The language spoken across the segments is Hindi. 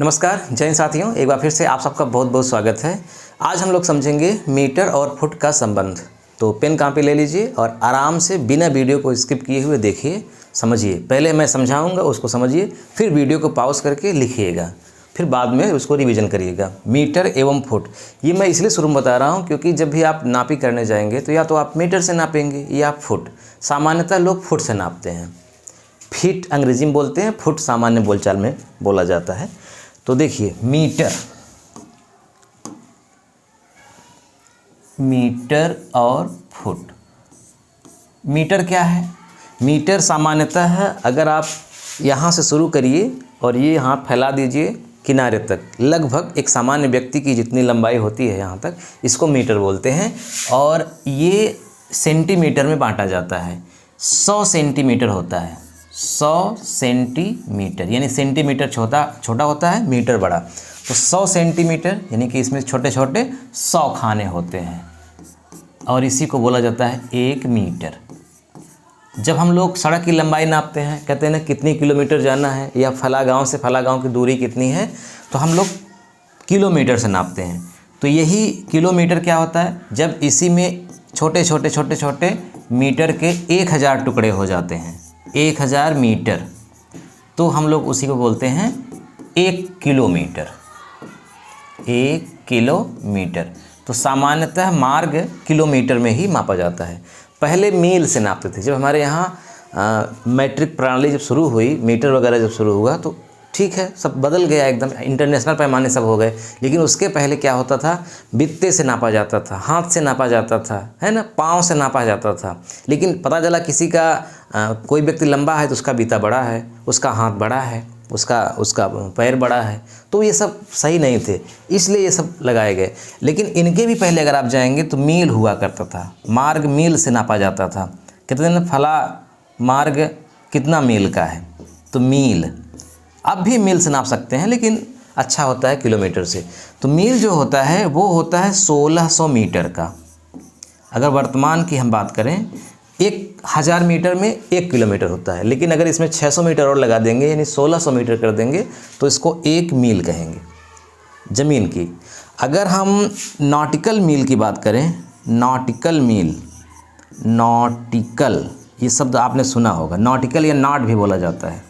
नमस्कार जय हिंद साथियों, एक बार फिर से आप सबका बहुत बहुत स्वागत है। आज हम लोग समझेंगे मीटर और फुट का संबंध। तो पेन कापी ले लीजिए और आराम से बिना वीडियो को स्किप किए हुए देखिए, समझिए। पहले मैं समझाऊंगा, उसको समझिए, फिर वीडियो को पॉज करके लिखिएगा, फिर बाद में उसको रिवीजन करिएगा। मीटर एवं फुट, ये मैं इसलिए शुरू में बता रहा हूँ क्योंकि जब भी आप नापी करने जाएंगे तो या तो आप मीटर से नापेंगे या फुट। सामान्यतः लोग फुट से नापते हैं। फीट अंग्रेजी में बोलते हैं, फुट सामान्य बोलचाल में बोला जाता है। तो देखिए, मीटर और फुट। मीटर क्या है? मीटर सामान्यतः है, अगर आप यहाँ से शुरू करिए और ये यहाँ फैला दीजिए किनारे तक, लगभग एक सामान्य व्यक्ति की जितनी लंबाई होती है यहाँ तक, इसको मीटर बोलते हैं। और ये सेंटीमीटर में बांटा जाता है। 100 सेंटीमीटर होता है, 100 सेंटीमीटर, यानी सेंटीमीटर छोटा होता है, मीटर बड़ा। तो 100 सेंटीमीटर यानी कि इसमें छोटे छोटे 100 खाने होते हैं और इसी को बोला जाता है 1 मीटर। जब हम लोग सड़क की लंबाई नापते हैं, कहते हैं ना कितनी किलोमीटर जाना है या फला गांव से फला गांव की दूरी कितनी है, तो हम लोग किलोमीटर से नापते हैं। तो यही किलोमीटर क्या होता है, जब इसी में छोटे छोटे मीटर के 1000 टुकड़े हो जाते हैं, 1000 मीटर, तो हम लोग उसी को बोलते हैं 1 किलोमीटर। 1 किलोमीटर। तो सामान्यतः मार्ग किलोमीटर में ही मापा जाता है। पहले मील से नापते थे। जब हमारे यहाँ मैट्रिक प्रणाली जब शुरू हुई, मीटर वगैरह जब शुरू हुआ, तो ठीक है, सब बदल गया, एकदम इंटरनेशनल पैमाने सब हो गए। लेकिन उसके पहले क्या होता था, बित्ते से नापा जाता था, हाथ से नापा जाता था, है ना, पाँव से नापा जाता था। लेकिन पता चला किसी का कोई व्यक्ति लंबा है तो उसका बीता बड़ा है, उसका हाथ बड़ा है, उसका पैर बड़ा है, तो ये सब सही नहीं थे, इसलिए ये सब लगाए गए। लेकिन इनके भी पहले अगर आप जाएंगे तो मील हुआ करता था, मार्ग मील से नापा जाता था। कहते हैं ना, फला मार्ग कितना मील का है, तो मील। अब भी मील से नाप सकते हैं, लेकिन अच्छा होता है किलोमीटर से। तो मील जो होता है वो होता है 1600 मीटर का। अगर वर्तमान की हम बात करें, 1000 मीटर में 1 किलोमीटर होता है, लेकिन अगर इसमें 600 मीटर और लगा देंगे, यानी 1600 मीटर कर देंगे, तो इसको 1 मील कहेंगे ज़मीन की। अगर हम नॉटिकल मील की बात करें, नॉटिकल मील, नॉटिकल, ये शब्द आपने सुना होगा, नॉटिकल या नॉट भी बोला जाता है।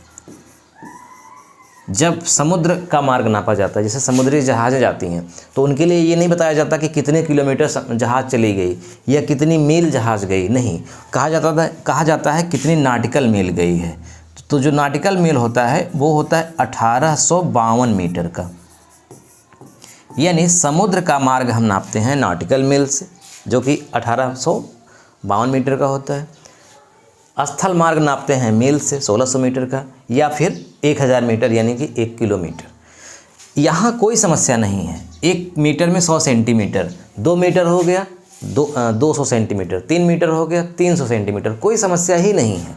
जब समुद्र का मार्ग नापा जाता है, जैसे समुद्री जहाज़ें जाती हैं, तो उनके लिए ये नहीं बताया जाता कि कितने किलोमीटर जहाज़ चली गई या कितनी मील जहाज़ गई, नहीं, कहा जाता है कितनी नॉटिकल मील गई है। तो जो नॉटिकल मील होता है वो होता है 1852 मीटर का। यानी समुद्र का मार्ग हम नापते हैं नॉटिकल मील से, जो कि 1852 मीटर का होता है। स्थल मार्ग नापते हैं मील से, 1600 मीटर का, या फिर 1000 मीटर यानी कि 1 किलोमीटर। यहाँ कोई समस्या नहीं है। 1 मीटर में 100 सेंटीमीटर, 2 मीटर हो गया 200 सेंटीमीटर, 3 मीटर हो गया 300 सेंटीमीटर, कोई समस्या ही नहीं है।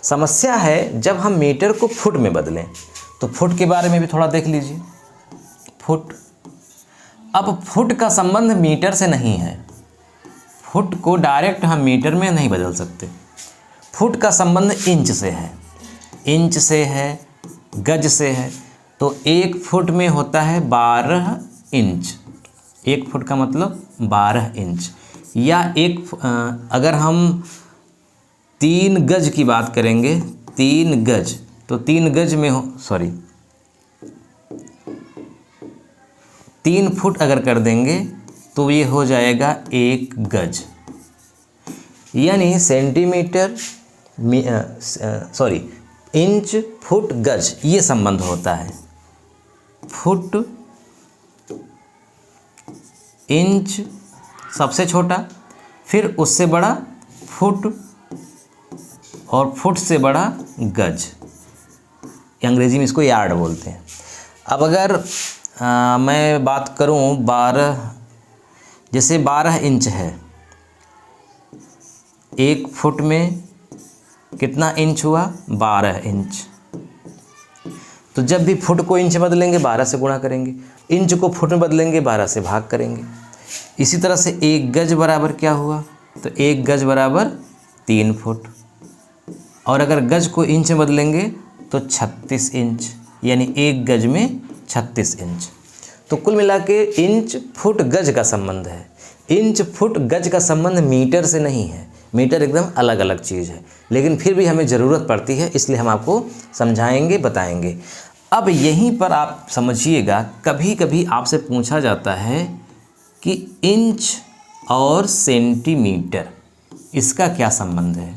समस्या है जब हम मीटर को फुट में बदलें। तो फुट के बारे में भी थोड़ा देख लीजिए। फुट, अब फुट का संबंध मीटर से नहीं है। फुट को डायरेक्ट हम मीटर में नहीं बदल सकते। फुट का संबंध इंच से है, इंच से है, गज से है। तो 1 फुट में होता है 12 इंच। 1 फुट का मतलब 12 इंच। या अगर हम 3 गज की बात करेंगे, 3 गज, तो 3 गज में 3 फुट अगर कर देंगे तो ये हो जाएगा 1 गज। यानी सेंटीमीटर, इंच, फुट, गज, ये संबंध होता है। फुट, इंच सबसे छोटा, फिर उससे बड़ा फुट, और फुट से बड़ा गज। अंग्रेजी में इसको यार्ड बोलते हैं। अब अगर मैं बात करूं 12 इंच है, 1 फुट में कितना इंच हुआ, 12 इंच। तो जब भी फुट को इंच बदलेंगे 12 से गुणा करेंगे, इंच को फुट में बदलेंगे 12 से भाग करेंगे। इसी तरह से 1 गज बराबर क्या हुआ, तो 1 गज बराबर 3 फुट। और अगर गज को इंच में बदलेंगे तो 36 इंच, यानी 1 गज में 36 इंच। तो कुल मिला के इंच फुट गज का संबंध है। इंच फुट गज का संबंध मीटर से नहीं है, मीटर एकदम अलग अलग चीज़ है, लेकिन फिर भी हमें ज़रूरत पड़ती है, इसलिए हम आपको समझाएंगे, बताएंगे। अब यहीं पर आप समझिएगा, कभी कभी आपसे पूछा जाता है कि इंच और सेंटीमीटर इसका क्या संबंध है।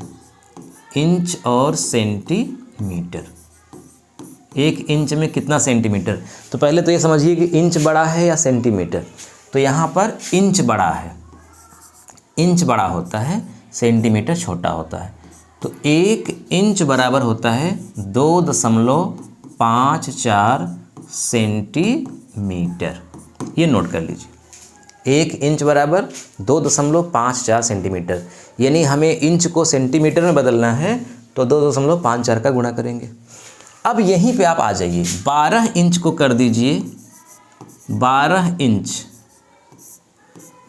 इंच और सेंटीमीटर, एक इंच में कितना सेंटीमीटर। तो पहले तो ये समझिए कि इंच बड़ा है या सेंटीमीटर। तो यहाँ पर इंच बड़ा है, इंच बड़ा होता है, सेंटीमीटर छोटा होता है। तो 1 इंच बराबर होता है 2.54 सेंटीमीटर। ये नोट कर लीजिए, 1 इंच बराबर 2.54 सेंटीमीटर। यानी हमें इंच को सेंटीमीटर में बदलना है तो 2.54 का गुणा करेंगे। अब यहीं पे आप आ जाइए, 12 इंच को कर दीजिए 12 इंच।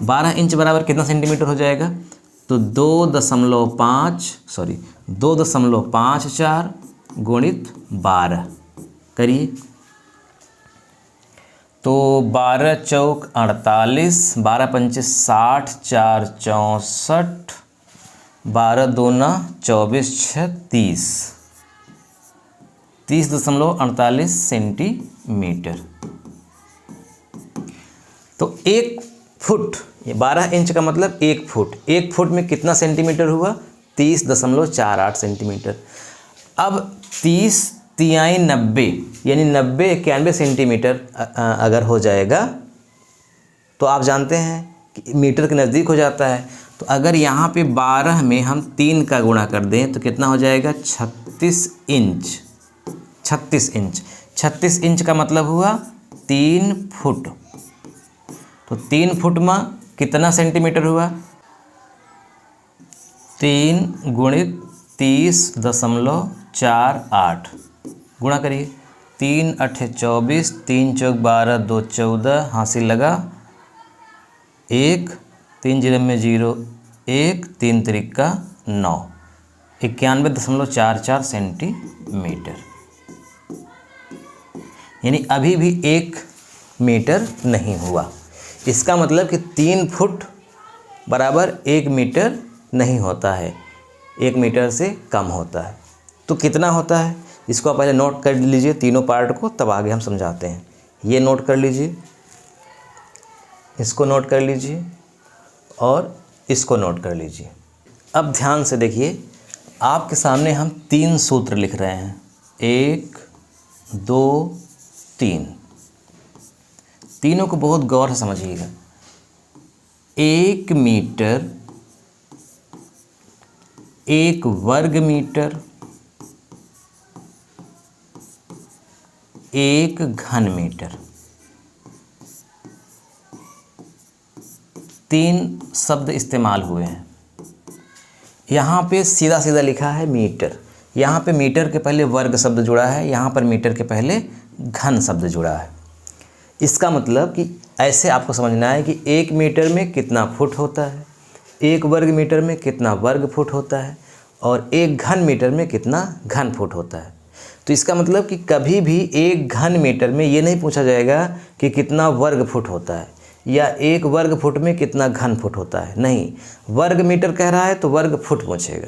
12 इंच बराबर कितना सेंटीमीटर हो जाएगा। तो 2.54 गुणित 12 करिए। तो 12 चौक 48, 12 पंचे 60, 4 64, 12 दूना 24, 6 30, 30.48 सेंटीमीटर। तो 1 फुट, 12 इंच का मतलब 1 फुट, 1 फुट में कितना सेंटीमीटर हुआ, 30.48 सेंटीमीटर। अब 30 तिहाई 90, यानी 91 सेंटीमीटर अगर हो जाएगा तो आप जानते हैं कि मीटर के नज़दीक हो जाता है। तो अगर यहाँ पे 12 में हम 3 का गुणा कर दें तो कितना हो जाएगा, 36 इंच। 36 इंच, 36 इंच का मतलब हुआ 3 फुट। तो 3 फुट में कितना सेंटीमीटर हुआ, 3 गुणित 30.48 गुणा करिए। 3 8 24, 3 चौक 12, 2 14, हासिल लगा 1, 3 0 में 0 1, 3 त्रिका 9, 91.44 सेंटीमीटर। यानी अभी भी 1 मीटर नहीं हुआ। इसका मतलब कि 3 फुट बराबर 1 मीटर नहीं होता है, 1 मीटर से कम होता है। तो कितना होता है, इसको आप पहले नोट कर लीजिए तीनों पार्ट को, तब आगे हम समझाते हैं। ये नोट कर लीजिए, इसको नोट कर लीजिए और इसको नोट कर लीजिए। अब ध्यान से देखिए, आपके सामने हम 3 सूत्र लिख रहे हैं, 1 2 3। तीनों को बहुत गौर से समझिएगा। 1 मीटर, 1 वर्ग मीटर, 1 घन मीटर। 3 शब्द इस्तेमाल हुए हैं। यहाँ पे सीधा सीधा लिखा है मीटर, यहाँ पे मीटर के पहले वर्ग शब्द जुड़ा है, यहाँ पर मीटर के पहले घन शब्द जुड़ा है। इसका मतलब कि ऐसे आपको समझना है कि 1 मीटर में कितना फुट होता है, 1 वर्ग मीटर में कितना वर्ग फुट होता है, और 1 घन मीटर में कितना घन फुट होता है। तो इसका मतलब कि कभी भी 1 घन मीटर में ये नहीं पूछा जाएगा कि कितना वर्ग फुट होता है या 1 वर्ग फुट में कितना घन फुट होता है। नहीं, वर्ग मीटर कह रहा है तो वर्ग फुट पूछेगा,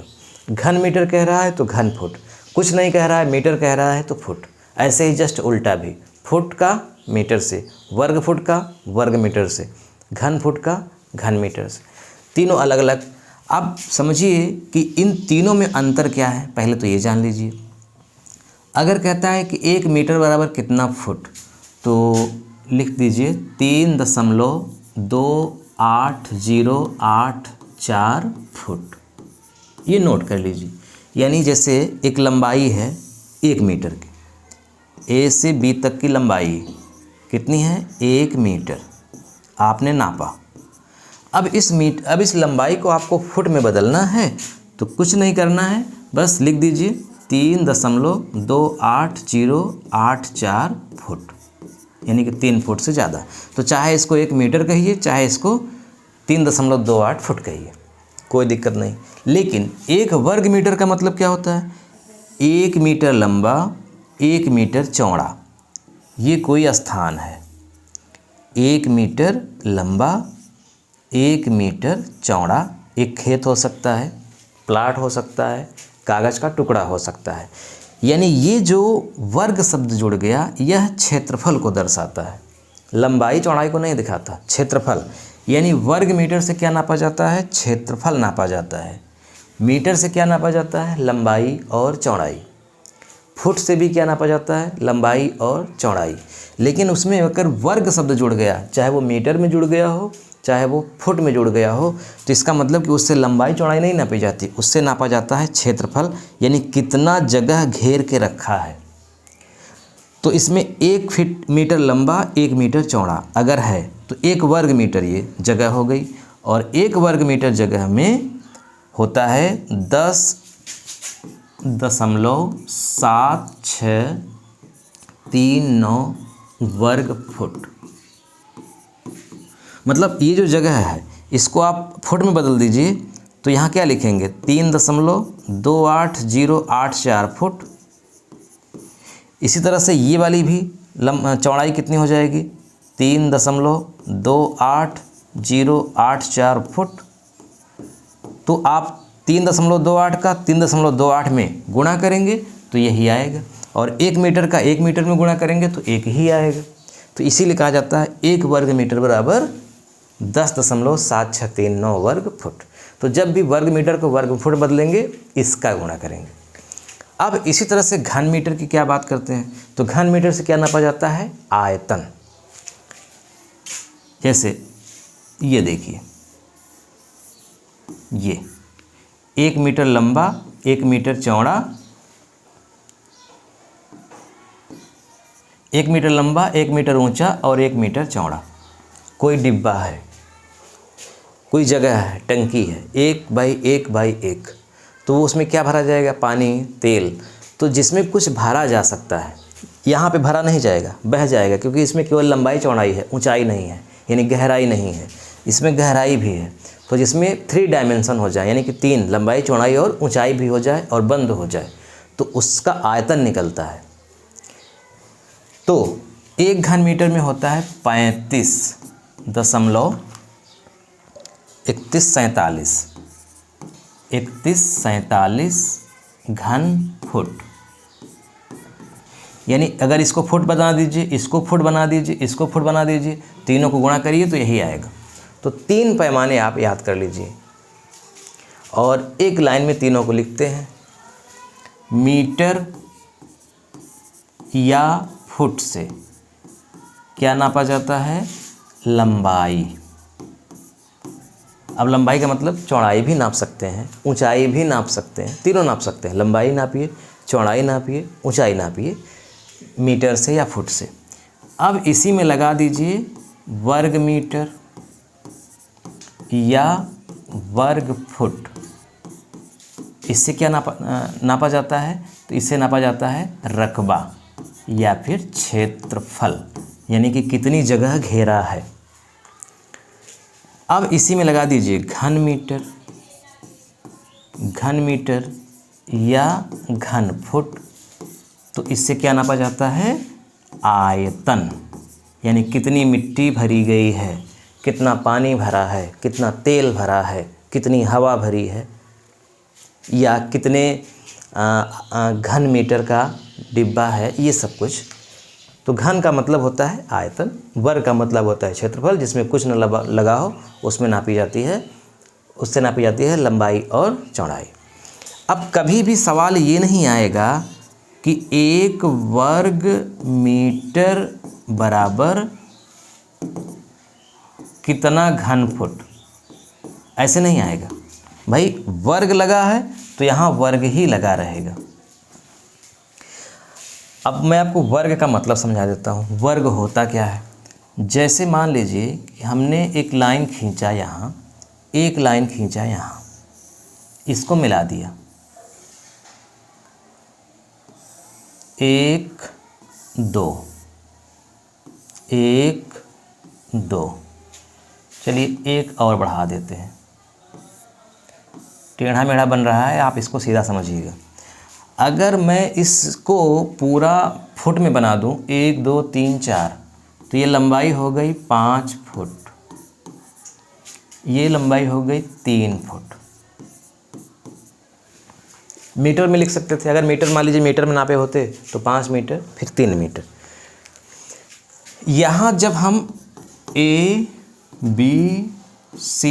घन मीटर कह रहा है तो घन फुट, कुछ नहीं कह रहा है मीटर कह रहा है तो फुट। ऐसे ही जस्ट उल्टा भी, फुट का मीटर से, वर्ग फुट का वर्ग मीटर से, घन फुट का घन मीटर से, तीनों अलग अलग। अब समझिए कि इन तीनों में अंतर क्या है, पहले तो ये जान लीजिए। अगर कहता है कि 1 मीटर बराबर कितना फुट, तो लिख दीजिए 3.28084 फुट। ये नोट कर लीजिए। यानी जैसे एक लंबाई है 1 मीटर की, ए से बी तक की लंबाई कितनी है, 1 मीटर आपने नापा। अब इस लंबाई को आपको फुट में बदलना है तो कुछ नहीं करना है, बस लिख दीजिए 3.28084 फुट, यानी कि 3 फुट से ज़्यादा। तो चाहे इसको 1 मीटर कहिए, चाहे इसको 3.28 फुट कहिए, कोई दिक्कत नहीं। लेकिन 1 वर्ग मीटर का मतलब क्या होता है, 1 मीटर लंबा 1 मीटर चौड़ा, ये कोई स्थान है, 1 मीटर लंबा, 1 मीटर चौड़ा। एक खेत हो सकता है, प्लाट हो सकता है, कागज़ का टुकड़ा हो सकता है। यानी ये जो वर्ग शब्द जुड़ गया, यह क्षेत्रफल को दर्शाता है, लंबाई चौड़ाई को नहीं दिखाता। क्षेत्रफल यानी वर्ग मीटर से क्या नापा जाता है? क्षेत्रफल नापा जाता है। मीटर से क्या नापा जाता है? लंबाई और चौड़ाई। फुट से भी क्या नापा जाता है? लंबाई और चौड़ाई। लेकिन उसमें अगर वर्ग शब्द जुड़ गया, चाहे वो मीटर में जुड़ गया हो, चाहे वो फुट में जुड़ गया हो, तो इसका मतलब कि उससे लंबाई चौड़ाई नहीं नापी जाती, उससे नापा जाता है क्षेत्रफल, यानी कितना जगह घेर के रखा है। तो इसमें 1 मीटर लंबा, 1 मीटर चौड़ा अगर है तो 1 वर्ग मीटर ये जगह हो गई, और 1 वर्ग मीटर जगह में होता है 10.7639 वर्ग फुट। मतलब ये जो जगह है इसको आप फुट में बदल दीजिए तो यहाँ क्या लिखेंगे? 3.28084 फुट। इसी तरह से ये वाली भी चौड़ाई कितनी हो जाएगी? 3.28084 फुट। तो आप 3.28 का 3.28 में गुणा करेंगे तो यही आएगा, और 1 मीटर का 1 मीटर में गुणा करेंगे तो 1 ही आएगा। तो इसीलिए कहा जाता है 1 वर्ग मीटर बराबर 10.7639 वर्ग फुट। तो जब भी वर्ग मीटर को वर्ग फुट बदलेंगे, इसका गुणा करेंगे। अब इसी तरह से घन मीटर की क्या बात करते हैं, तो घन मीटर से क्या नापा जाता है? आयतन। जैसे ये देखिए, ये 1 मीटर लंबा, 1 मीटर चौड़ा, 1 मीटर लंबा, 1 मीटर ऊंचा और 1 मीटर चौड़ा। कोई डिब्बा है, कोई जगह है, टंकी है, 1 बाई 1 तो वो उसमें क्या भरा जाएगा? पानी, तेल। तो जिसमें कुछ भरा जा सकता है, यहाँ पे भरा नहीं जाएगा, बह जाएगा, क्योंकि इसमें केवल लंबाई चौड़ाई है, ऊंचाई नहीं है, यानी गहराई नहीं है। इसमें गहराई भी है, तो जिसमें 3 डायमेंशन हो जाए, यानी कि 3 लंबाई चौड़ाई और ऊंचाई भी हो जाए और बंद हो जाए, तो उसका आयतन निकलता है। तो 1 घन मीटर में होता है 31.47 घन फुट। यानी अगर इसको फुट बना दीजिए, इसको फुट बना दीजिए, इसको फुट बना दीजिए, तीनों को गुणा करिए तो यही आएगा। तो 3 पैमाने आप याद कर लीजिए और एक लाइन में तीनों को लिखते हैं। मीटर या फुट से क्या नापा जाता है? लंबाई। अब लंबाई का मतलब चौड़ाई भी नाप सकते हैं, ऊंचाई भी नाप सकते हैं, तीनों नाप सकते हैं। लंबाई नापिए, चौड़ाई नापिए, ऊंचाई नापिए, मीटर से या फुट से। अब इसी में लगा दीजिए वर्ग मीटर या वर्ग फुट। इससे क्या नापा जाता है? तो इससे नापा जाता है रकबा या फिर क्षेत्रफल, यानी कि कितनी जगह घेरा है। अब इसी में लगा दीजिए घन मीटर या घन फुट। तो इससे क्या नापा जाता है? आयतन, यानी कितनी मिट्टी भरी गई है, कितना पानी भरा है, कितना तेल भरा है, कितनी हवा भरी है, या कितने घन मीटर का डिब्बा है, ये सब कुछ। तो घन का मतलब होता है आयतन, वर्ग का मतलब होता है क्षेत्रफल, जिसमें कुछ न लगा हो, उसमें नापी जाती है, उससे नापी जाती है लंबाई और चौड़ाई। अब कभी भी सवाल ये नहीं आएगा कि 1 वर्ग मीटर बराबर कितना घन फुट, ऐसे नहीं आएगा। भाई वर्ग लगा है तो यहाँ वर्ग ही लगा रहेगा। अब मैं आपको वर्ग का मतलब समझा देता हूँ। वर्ग होता क्या है? जैसे मान लीजिए कि हमने एक लाइन खींचा यहाँ, एक लाइन खींचा यहाँ, इसको मिला दिया, 1 2 1 2। चलिए एक और बढ़ा देते हैं, टेढ़ा मेढ़ा बन रहा है, आप इसको सीधा समझिएगा। अगर मैं इसको पूरा फुट में बना दूं, 1 2 3 4, तो ये लंबाई हो गई 5 फुट, ये लंबाई हो गई 3 फुट। मीटर में लिख सकते थे, अगर मीटर मान लीजिए मीटर में नापे होते तो 5 मीटर फिर 3 मीटर। यहाँ जब हम A B C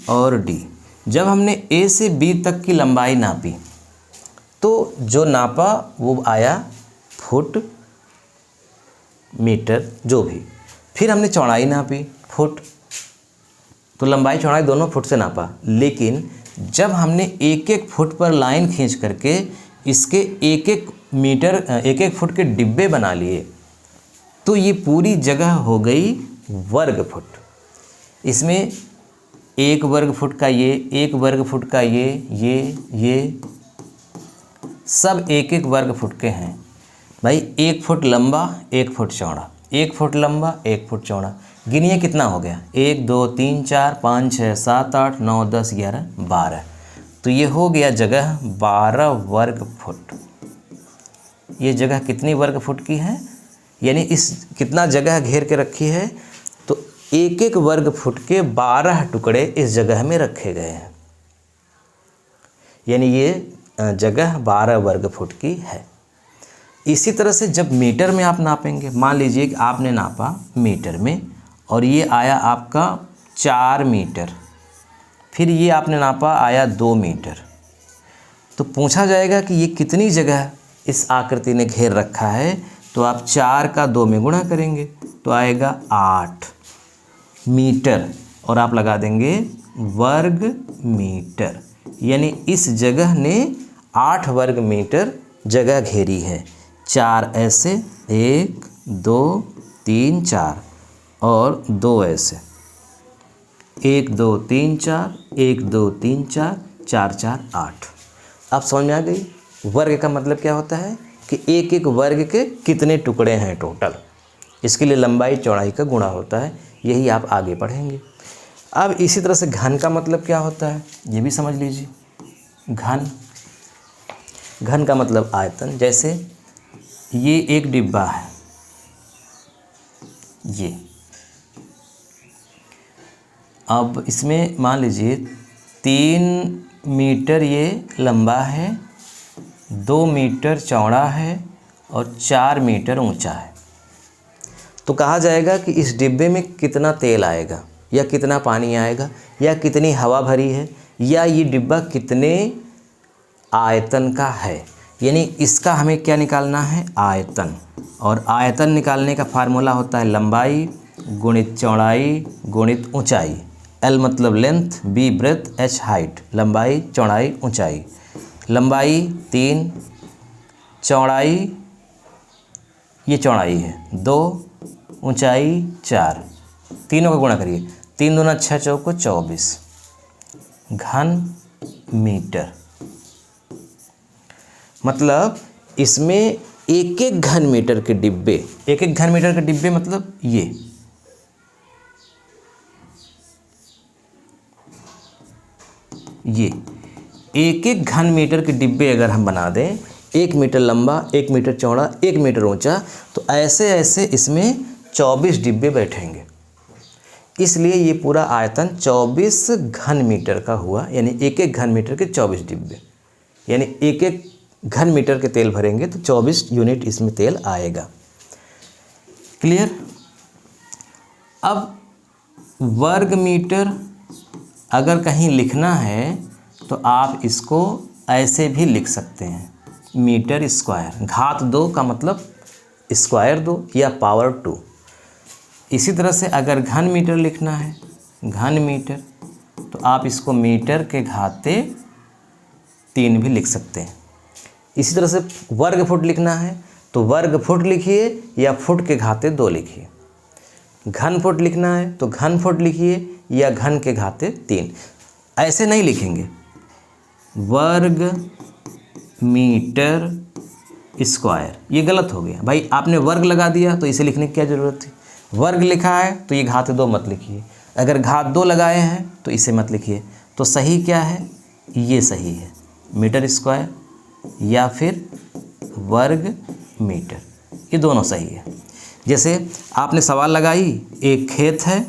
और D, जब हमने A से B तक की लंबाई नापी तो जो नापा वो आया फुट, मीटर जो भी। फिर हमने चौड़ाई नापी फुट, तो लंबाई चौड़ाई दोनों फुट से नापा। लेकिन जब हमने एक एक फुट पर लाइन खींच करके इसके एक एक मीटर एक एक फुट के डिब्बे बना लिए तो ये पूरी जगह हो गई वर्ग फुट। इसमें 1 वर्ग फुट का ये, 1 वर्ग फुट का ये सब 1 1 वर्ग फुट के हैं भाई। 1 फुट लंबा 1 फुट चौड़ा, 1 फुट लंबा 1 फुट चौड़ा। गिनिए कितना हो गया, 1 2 3 4 5 6 7 8 9 10 11 12। तो ये हो गया जगह 12 वर्ग फुट। ये जगह कितनी वर्ग फुट की है, यानी इस कितना जगह घेर के रखी है, तो 1 1 वर्ग फुट के 12 टुकड़े इस जगह में रखे गए हैं, यानी ये जगह 12 वर्ग फुट की है। इसी तरह से जब मीटर में आप नापेंगे, मान लीजिए कि आपने नापा मीटर में और ये आया आपका 4 मीटर, फिर ये आपने नापा आया 2 मीटर, तो पूछा जाएगा कि ये कितनी जगह इस आकृति ने घेर रखा है, तो आप 4 का 2 में गुणा करेंगे तो आएगा 8 मीटर और आप लगा देंगे वर्ग मीटर, यानी इस जगह ने 8 वर्ग मीटर जगह घेरी है। 4 ऐसे, 1 2 3 4 और 2 ऐसे, 1 2 3 4 1 2 3 4 4 4 8। अब समझ में आ गई वर्ग का मतलब क्या होता है कि 1 1 वर्ग के कितने टुकड़े हैं टोटल। इसके लिए लंबाई चौड़ाई का गुणा होता है, यही आप आगे पढ़ेंगे। अब इसी तरह से घन का मतलब क्या होता है ये भी समझ लीजिए। घन का मतलब आयतन। जैसे ये एक डिब्बा है, ये अब इसमें मान लीजिए 3 मीटर ये लंबा है, 2 मीटर चौड़ा है और 4 मीटर ऊंचा है। तो कहा जाएगा कि इस डिब्बे में कितना तेल आएगा या कितना पानी आएगा या कितनी हवा भरी है या ये डिब्बा कितने आयतन का है, यानी इसका हमें क्या निकालना है, आयतन। और आयतन निकालने का फार्मूला होता है लंबाई गुणित चौड़ाई गुणित ऊंचाई। L मतलब length, B breadth, H height. लंबाई चौड़ाई ऊंचाई। लंबाई 3, चौड़ाई ये चौड़ाई है 2, ऊंचाई 4, तीनों का गुणा करिए, 3 दूना 6 चौको 24 घन मीटर। मतलब इसमें एक एक घन मीटर के डिब्बे, एक एक घन मीटर के डिब्बे मतलब ये एक एक घन मीटर के डिब्बे अगर हम बना दें, 1 मीटर लंबा 1 मीटर चौड़ा 1 मीटर ऊंचा, तो ऐसे ऐसे इसमें 24 डिब्बे बैठेंगे। इसलिए ये पूरा आयतन 24 घन मीटर का हुआ, यानी एक एक घन मीटर के 24 डिब्बे, यानी एक एक घन मीटर के तेल भरेंगे तो 24 यूनिट इसमें तेल आएगा। क्लियर। अब वर्ग मीटर अगर कहीं लिखना है तो आप इसको ऐसे भी लिख सकते हैं, मीटर स्क्वायर। घात 2 का मतलब स्क्वायर 2 या पावर 2। इसी तरह से अगर घन मीटर लिखना है, घन मीटर, तो आप इसको मीटर के घाते 3 भी लिख सकते हैं। इसी तरह से वर्ग फुट लिखना है तो वर्ग फुट लिखिए या फुट के घाते 2 लिखिए। घन फुट लिखना है तो घन फुट लिखिए या घन के घाते 3। ऐसे नहीं लिखेंगे वर्ग मीटर स्क्वायर, ये गलत हो गया भाई। आपने वर्ग लगा दिया तो इसे लिखने की क्या ज़रूरत थी। वर्ग लिखा है तो ये घात 2 मत लिखिए, अगर घात 2 लगाए हैं तो इसे मत लिखिए। तो सही क्या है, ये सही है मीटर स्क्वायर या फिर वर्ग मीटर, ये दोनों सही है। जैसे आपने सवाल लगाई, एक खेत है,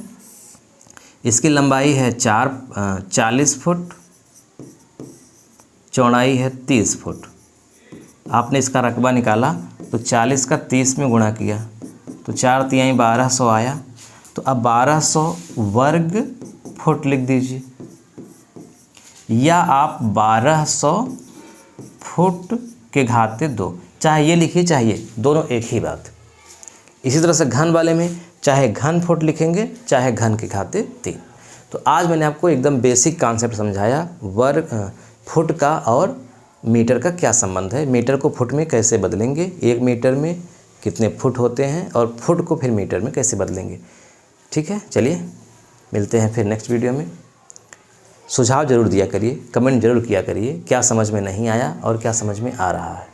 इसकी लंबाई है 40 फुट, चौड़ाई है 30 फुट। आपने इसका रकबा निकाला तो 40 का 30 में गुणा किया तो 4 तिहाई 1200 आया। तो अब 1200 वर्ग फुट लिख दीजिए, या आप 1200 फुट के घाते 2, चाहे ये लिखिए चाहे ये, दोनों एक ही बात। इसी तरह से घन वाले में चाहे घन फुट लिखेंगे चाहे घन के घाते 3। तो आज मैंने आपको एकदम बेसिक कॉन्सेप्ट समझाया, वर्ग फुट का और मीटर का क्या संबंध है, मीटर को फुट में कैसे बदलेंगे, 1 मीटर में कितने फुट होते हैं, और फुट को फिर मीटर में कैसे बदलेंगे। ठीक है, चलिए मिलते हैं फिर नेक्स्ट वीडियो में। सुझाव ज़रूर दिया करिए, कमेंट ज़रूर किया करिए क्या समझ में नहीं आया और क्या समझ में आ रहा है।